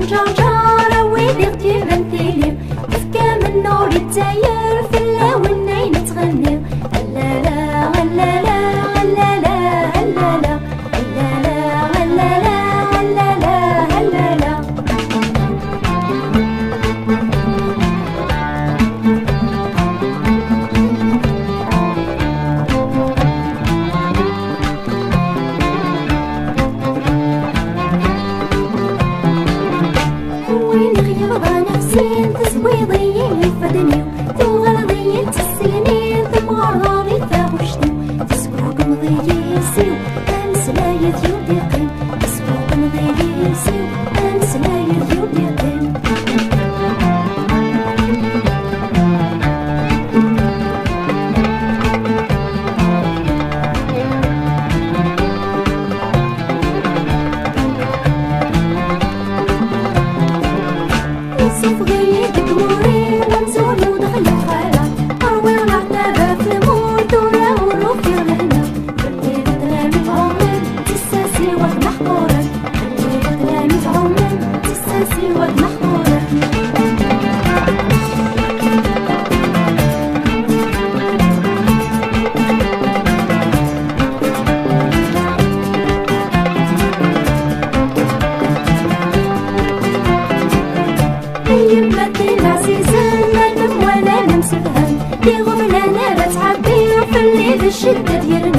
جرجارة ويدي غدي بنتيلي وفكا من نور التاير في اللون ناين تغنيو هلالا هلالا هلالا هلالا هلالا هلالا هلالا هلالا. وين غير نفسي تسويضي يفدني توغرضي تسيني تمغرغري تاوشتي تسوق مضيسي امس لا يثيودي قيم تسوق مضيسي امس لا يثيودي قيم. يوسف غير دموري ومزول ودخل الخالات أروي العتابة في المور دورة والروفي غنى كلي بدرامي في عمر تساسي وقت محقورة كلي بدرامي في عمر تساسي وقت محقورة. يمتي العزيزة ما نم ولا نمسكها دي غبنا نار تعبي وفي الليل الشدة ديالنا